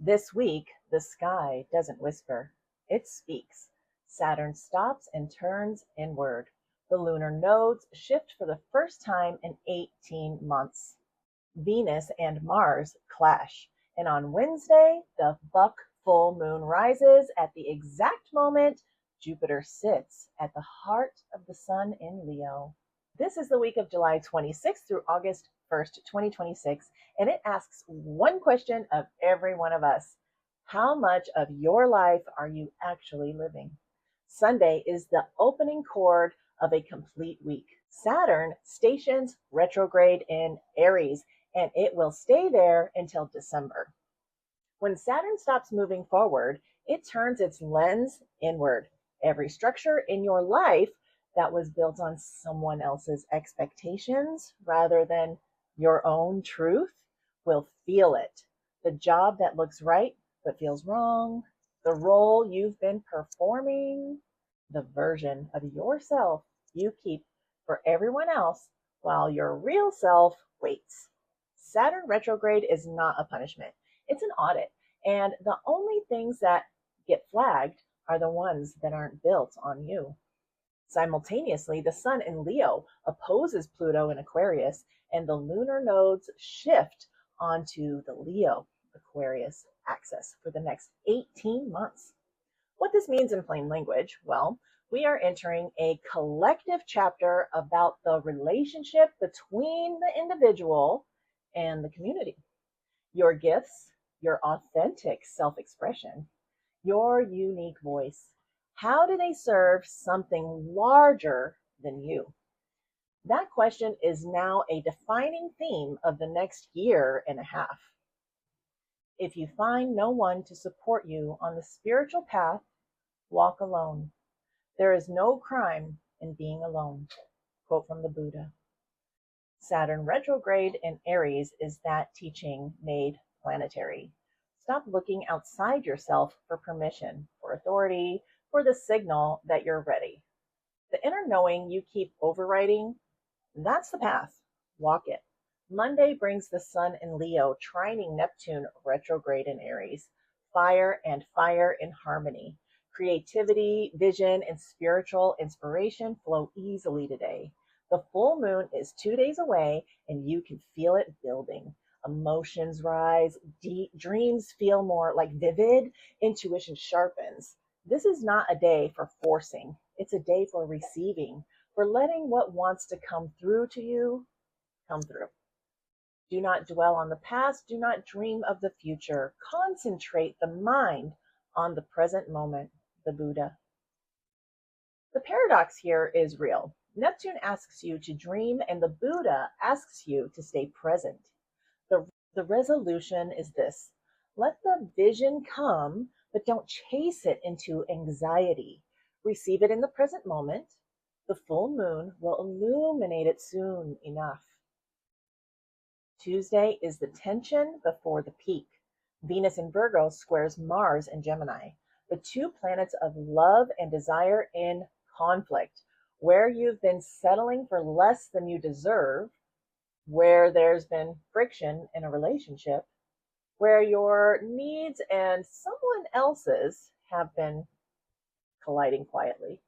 This week, the sky doesn't whisper, it speaks. Saturn stops and turns inward. The lunar nodes shift for the first time in 18 months. Venus and Mars clash. And on Wednesday, the buck full moon rises at the exact moment Jupiter sits at the heart of the sun in Leo. This is the week of July 26th through August 1st, 2026, and it asks one question of every one of us. How much of your life are you actually living? Sunday is the opening chord of a complete week. Saturn stations retrograde in Aries, and it will stay there until December. When Saturn stops moving forward, it turns its lens inward. Every structure in your life that was built on someone else's expectations rather than your own truth will feel it. The job that looks right but feels wrong, the role you've been performing, the version of yourself you keep for everyone else while your real self waits. Saturn retrograde is not a punishment, it's an audit. And the only things that get flagged are the ones that aren't built on you. Simultaneously, the sun in Leo opposes Pluto in Aquarius, and the lunar nodes shift onto the Leo Aquarius axis for the next 18 months. What this means in plain language, well, we are entering a collective chapter about the relationship between the individual and the community. Your gifts, your authentic self expression, your unique voice. How do they serve something larger than you? That question is now a defining theme of the next year and a half. If you find no one to support you on the spiritual path, walk alone. There is no crime in being alone. Quote from the Buddha. Saturn retrograde in Aries is that teaching made planetary. Stop looking outside yourself for permission, for authority, for the signal that you're ready. The inner knowing you keep overriding, that's the path. Walk it. Monday brings the sun in Leo, trining Neptune retrograde in Aries. Fire and fire in harmony. Creativity, vision, and spiritual inspiration flow easily today. The full moon is 2 days away, and you can feel it building. Emotions rise, deep dreams feel more like vivid, intuition sharpens. This is not a day for forcing, it's a day for receiving, for letting what wants to come through to you come through. Do not dwell on the past, do not dream of the future. Concentrate the mind on the present moment, the Buddha. The paradox here is real. Neptune asks you to dream, and the Buddha asks you to stay present. The resolution is this: let the vision come, but don't chase it into anxiety. Receive it in the present moment. The full moon will illuminate it soon enough. Tuesday is the tension before the peak. Venus in Virgo squares Mars in Gemini, the two planets of love and desire in conflict, where you've been settling for less than you deserve, where there's been friction in a relationship, where your needs and someone else's have been colliding quietly.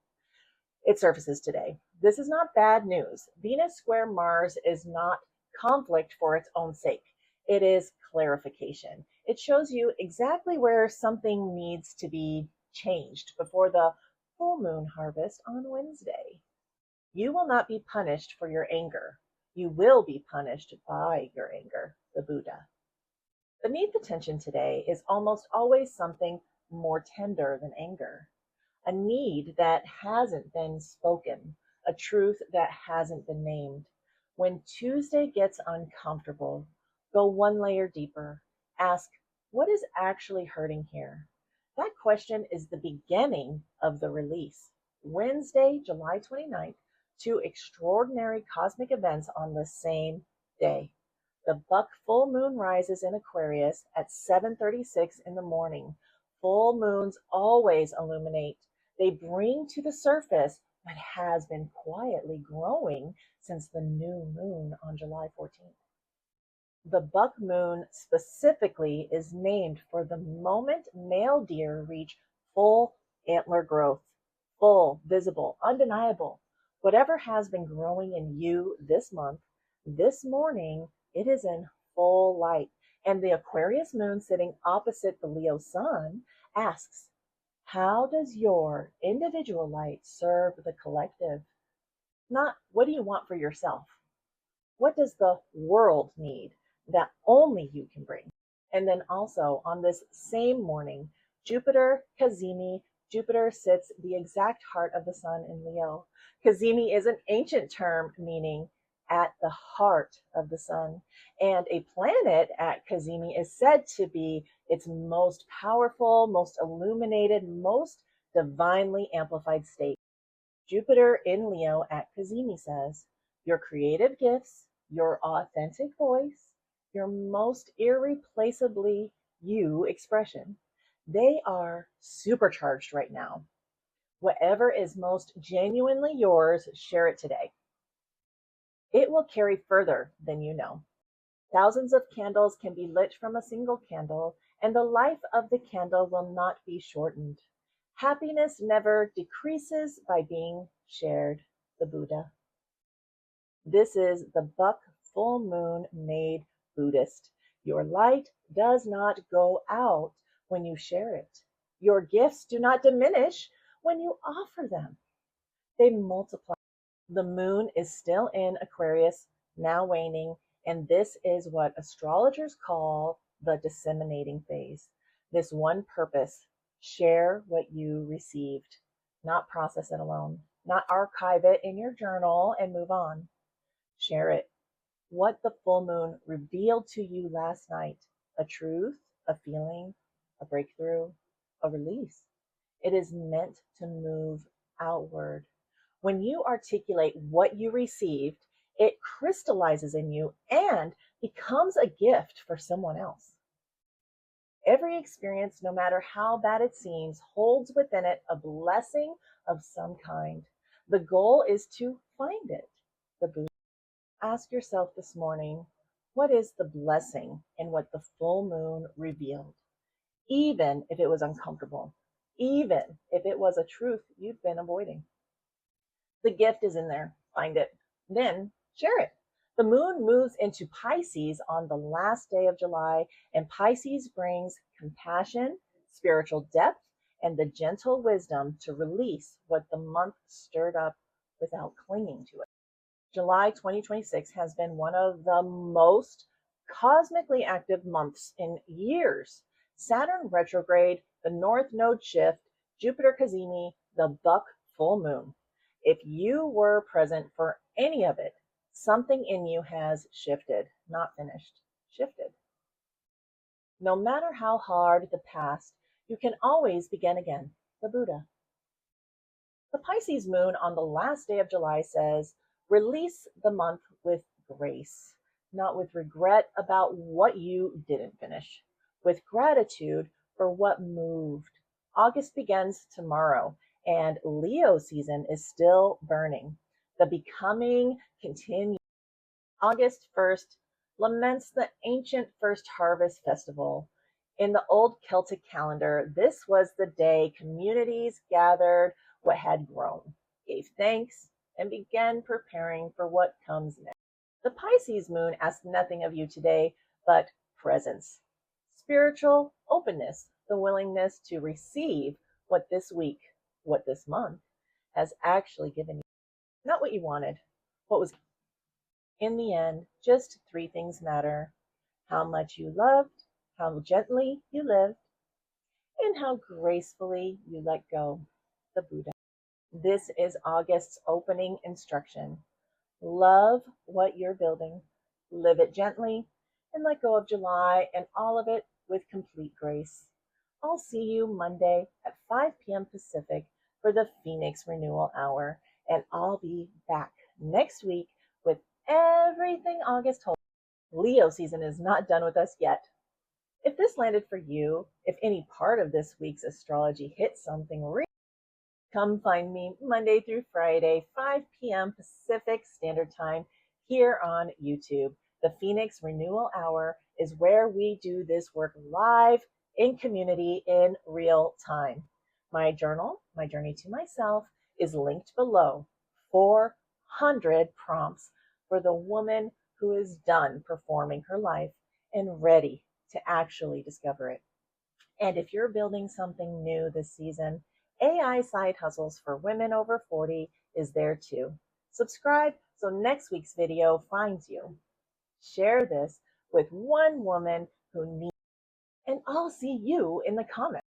It surfaces today. This is not bad news. Venus square Mars is not conflict for its own sake. It is clarification. It shows you exactly where something needs to be changed before the full moon harvest on Wednesday. You will not be punished for your anger. You will be punished by your anger, the Buddha. Beneath the tension today is almost always something more tender than anger. A need that hasn't been spoken, a truth that hasn't been named. When Tuesday gets uncomfortable, go one layer deeper. Ask, what is actually hurting here? That question is the beginning of the release. Wednesday, July 29th, two extraordinary cosmic events on the same day. The buck full moon rises in Aquarius at 7:36 in the morning. Full moons always illuminate. They bring to the surface what has been quietly growing since the new moon on July 14th. The buck moon specifically is named for the moment male deer reach full antler growth, full, visible, undeniable. Whatever has been growing in you this month, this morning, it is in full light. And the Aquarius moon sitting opposite the Leo sun asks, how does your individual light serve the collective? Not what do you want for yourself? What does the world need that only you can bring? And then also on this same morning, Jupiter Kazemi, Jupiter sits the exact heart of the sun in Leo. Kazemi is an ancient term meaning at the heart of the sun. And a planet at Kazemi is said to be its most powerful, most illuminated, most divinely amplified state. Jupiter in Leo at Kazemi says, your creative gifts, your authentic voice, your most irreplaceably you expression, they are supercharged right now. Whatever is most genuinely yours, share it today. It will carry further than you know. Thousands of candles can be lit from a single candle, and the life of the candle will not be shortened. Happiness never decreases by being shared, the Buddha. This is the buck full moon made Buddhist. Your light does not go out when you share it. Your gifts do not diminish when you offer them. They multiply. The moon is still in Aquarius, now waning, and this is what astrologers call the disseminating phase. This one purpose, share what you received, not process it alone, not archive it in your journal and move on. Share it. What the full moon revealed to you last night, a truth, a feeling, a breakthrough, a release. It is meant to move outward. When you articulate what you received, it crystallizes in you and becomes a gift for someone else. Every experience, no matter how bad it seems, holds within it a blessing of some kind. The goal is to find it. The Buddha. Ask yourself this morning, what is the blessing in what the full moon revealed? Even if it was uncomfortable, even if it was a truth you've been avoiding. The gift is in there. Find it. Then share it. The moon moves into Pisces on the last day of July, and Pisces brings compassion, spiritual depth, and the gentle wisdom to release what the month stirred up without clinging to it. July 2026 has been one of the most cosmically active months in years. Saturn retrograde, the North Node shift, Jupiter Kazemi, the buck full moon. If you were present for any of it, something in you has shifted, not finished, shifted. No matter how hard the past, you can always begin again, the Buddha. The Pisces moon on the last day of July says, release the month with grace, not with regret about what you didn't finish, with gratitude for what moved. August begins tomorrow, and Leo season is still burning. The becoming continues. August 1st laments the ancient first harvest festival. In the old Celtic calendar, this was the day communities gathered what had grown, gave thanks, and began preparing for what comes next. The Pisces moon asks nothing of you today but presence, spiritual openness, the willingness to receive what this week, what this month has actually given you. Not what you wanted, what was. In the end, just three things matter: how much you loved, how gently you lived, and how gracefully you let go. The Buddha. This is August's opening instruction. Love what you're building, live it gently, and let go of July and all of it with complete grace. I'll see you Monday at 5 p.m. Pacific for the Phoenix Renewal Hour, and I'll be back next week with everything August holds. Leo season is not done with us yet. If this landed for you, if any part of this week's astrology hit something real, come find me Monday through Friday, 5 p.m. Pacific Standard Time here on YouTube. The Phoenix Renewal Hour is where we do this work live in community in real time. My journal, My Journey to Myself, is linked below. 400 prompts for the woman who is done performing her life and ready to actually discover it. And if you're building something new this season, AI Side Hustles for Women Over 40 is there too. Subscribe so next week's video finds you. Share this with one woman who needs, and I'll see you in the comments.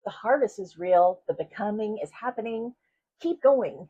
The harvest is real, the becoming is happening. Keep going.